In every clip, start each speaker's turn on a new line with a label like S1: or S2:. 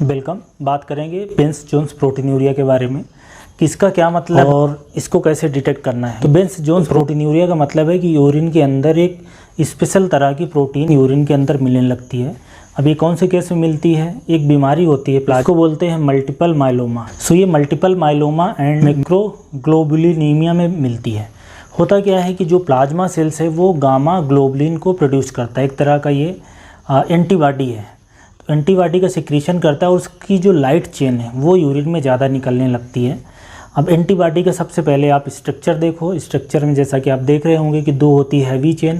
S1: Welcome. बात करेंगे बेंस Jones proteinuria के बारे में कि इसका क्या मतलब और इसको कैसे डिटेक्ट करना है। तो बेंस जोन्स प्रोटीनूरिया का मतलब है कि यूरिन के अंदर एक स्पेशल तरह की प्रोटीन यूरिन के अंदर मिलने लगती है। अब ये कौन से केस में मिलती है? एक बीमारी होती है प्लाज्मा को बोलते हैं मल्टीपल माइलोमा। सो ये मल्टीपल माइलोमा एंड मैक्रोग्लोबुलिनीमिया में मिलती है। होता क्या है कि जो प्लाज्मा सेल्स है वो गामा ग्लोबुलिन को प्रोड्यूस करता है, एक तरह का ये एंटीबॉडी है। तो एंटीबॉडी का सिक्रीशन करता है और उसकी जो लाइट चेन है वो यूरिन में ज़्यादा निकलने लगती है। अब एंटीबॉडी का सबसे पहले आप स्ट्रक्चर देखो। स्ट्रक्चर में जैसा कि आप देख रहे होंगे कि दो होती है हैवी चेन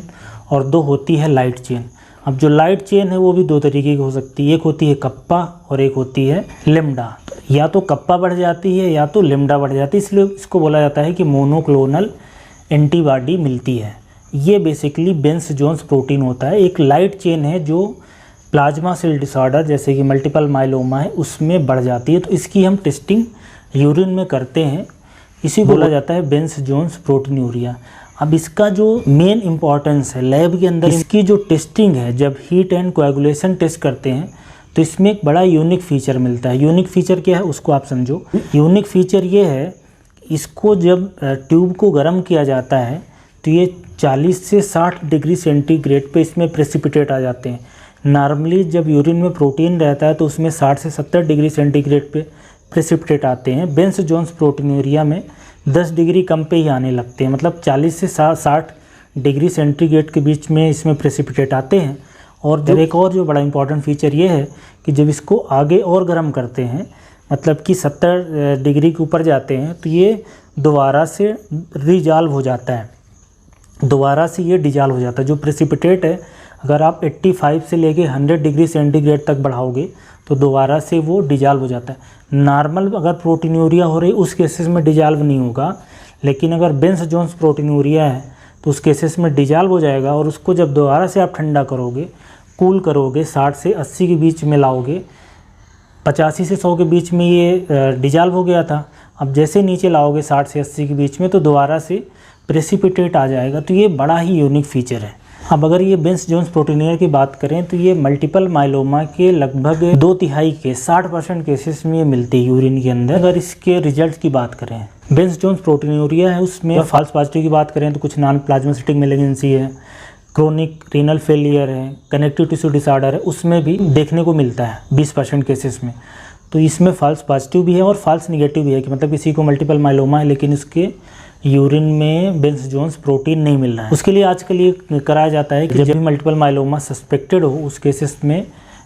S1: और दो होती है लाइट चेन। अब जो लाइट चेन है वो भी दो तरीके की हो सकती है, एक होती है कप्पा और एक होती है लेम्डा। या तो कप्पा बढ़ जाती है या तो लेम्डा बढ़ जाती है, इसलिए इसको बोला जाता है कि मोनोक्लोनल एंटीबॉडी मिलती है। ये बेसिकली बेंस जोन्स प्रोटीन होता है। एक लाइट चेन है जो प्लाज्मा सेल डिसऑर्डर जैसे कि मल्टीपल माइलोमा है उसमें बढ़ जाती है, तो इसकी हम टेस्टिंग यूरिन में करते हैं। इसी बोला जाता है बेंस जोन्स प्रोटीनूरिया। अब इसका जो मेन इम्पॉर्टेंस है लैब के अंदर, इसकी जो टेस्टिंग है, जब हीट एंड कोएगुलेशन टेस्ट करते हैं तो इसमें एक बड़ा यूनिक फीचर मिलता है। यूनिक फीचर क्या है उसको आप समझो। यूनिक फीचर ये है, इसको जब ट्यूब को गर्म किया जाता है तो ये 40 से 60 डिग्री सेंटीग्रेड पे इसमें प्रेसिपिटेट आ जाते हैं। नॉर्मली जब यूरिन में प्रोटीन रहता है तो उसमें 60 से 70 डिग्री सेंटीग्रेड पे प्रेसिपिटेट आते हैं। बेंस जोन्स प्रोटीनूरिया में 10 डिग्री कम पे ही आने लगते हैं, मतलब 40 से 60 डिग्री सेंटीग्रेड के बीच में इसमें प्रेसिपिटेट आते हैं। और जब एक और जो बड़ा इंपॉर्टेंट फीचर ये है कि जब इसको आगे और गर्म करते हैं, मतलब कि 70 डिग्री के ऊपर जाते हैं, तो ये दोबारा से रिजॉल्व हो जाता है। दोबारा से ये डिजॉल्व हो जाता है। जो प्रेसिपिटेट है अगर आप 85 से लेके 100 डिग्री सेंटीग्रेड तक बढ़ाओगे तो दोबारा से वो डिजॉल्व हो जाता है। नॉर्मल अगर प्रोटीनूरिया हो रही उस केसेस में डिजॉल्व नहीं होगा, लेकिन अगर बेंस जोन्स प्रोटीनूरिया है तो उस केसेस में डिजॉल्व हो जाएगा। और उसको जब दोबारा से आप ठंडा करोगे, कूल करोगे, 60 से 80 के बीच में लाओगे, 85 से 100 के बीच में ये डिजॉल्व हो गया था। अब जैसे नीचे लाओगे 60 से 80 के बीच में तो दोबारा से प्रेसिपिटेट आ जाएगा। तो ये बड़ा ही यूनिक फीचर है। अब अगर ये बेंस जोन्स प्रोटीनूरिया की बात करें तो ये मल्टीपल माइलोमा के लगभग 2/3 के 60% केसेस में ये मिलती है यूरिन के अंदर। अगर इसके रिजल्ट की बात करें, बेंस जोन्स प्रोटीनूरिया है उसमें फॉल्स पॉजिटिव की बात करें तो कुछ नॉन प्लाज्मासिटिक मैलिग्नेंसी है, क्रोनिक रीनल फेलियर है, कनेक्टिव टिश्यू डिसऑर्डर है, उसमें भी देखने को मिलता है 20% केसेस में। तो इसमें फॉल्स पॉजिटिव भी है और फॉल्स निगेटिव भी है कि मतलब किसी को मल्टीपल माइलोमा है लेकिन उसके यूरिन में बेंस जोन्स प्रोटीन नहीं मिल रहा है। उसके लिए आजकल ये कराया जाता है कि जब भी मल्टीपल माइलोमा सस्पेक्टेड हो उस केसेस में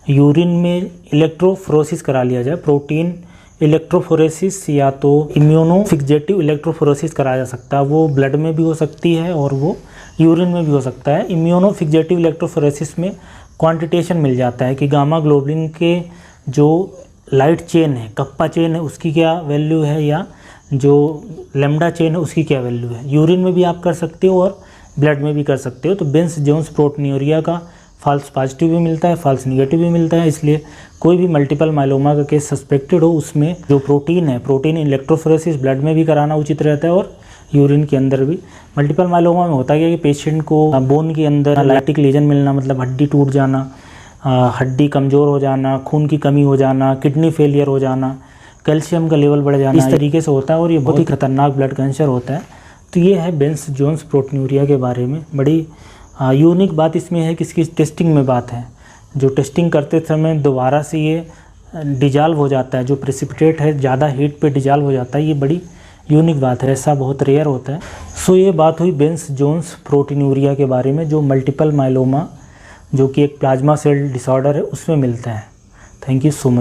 S1: यूरिन में इलेक्ट्रोफोरेसिस करा लिया जाए। प्रोटीन इलेक्ट्रोफोरेसिस या तो इम्यूनोफिक्सेटिव इलेक्ट्रोफोरेसिस कराया जा सकता है। वो ब्लड में भी हो सकती है और वो यूरिन में भी हो सकता है। इम्यूनोफिक्सेटिव इलेक्ट्रोफोरेसिस में क्वांटिटेशन मिल जाता है कि गामा ग्लोबुलिन के जो लाइट चेन है, कप्पा चेन है, उसकी क्या वैल्यू है या जो लेम्डा चेन है उसकी क्या वैल्यू है। यूरिन में भी आप कर सकते हो और ब्लड में भी कर सकते हो। तो बेंस जोन्स प्रोटीनूरिया का फॉल्स पॉजिटिव भी मिलता है, फॉल्स निगेटिव भी मिलता है। इसलिए कोई भी मल्टीपल माइलोमा का केस सस्पेक्टेड हो उसमें जो प्रोटीन है, प्रोटीन इलेक्ट्रोफोरेसिस ब्लड में भी कराना उचित रहता है और यूरिन के अंदर भी। मल्टीपल माइलोमा में होता है कि पेशेंट को बोन के अंदर लाइटिक लीजन मिलना, मतलब हड्डी टूट जाना, हड्डी कमज़ोर हो जाना, खून की कमी हो जाना, किडनी फेलियर हो जाना, कैल्शियम का लेवल बढ़ जाना, इस तरीके से होता है और ये बहुत ही खतरनाक ब्लड कैंसर होता है। तो ये है बेंस जोन्स प्रोटीनूरिया के बारे में। बड़ी यूनिक बात इसमें है कि इसकी टेस्टिंग में बात है। जो टेस्टिंग करते समय दोबारा से ये डिजॉल्व हो जाता है, जो प्रेसिपिटेट है ज़्यादा हीट पे डिजॉल्व हो जाता है। ये बड़ी यूनिक बात है, ऐसा बहुत रेयर होता है। सो ये बात हुई बेंस जोन्स प्रोटीनूरिया के बारे में, जो मल्टीपल माइलोमा जो कि एक प्लाज्मा सेल डिसऑर्डर है उसमें मिलता है। Thank you so much.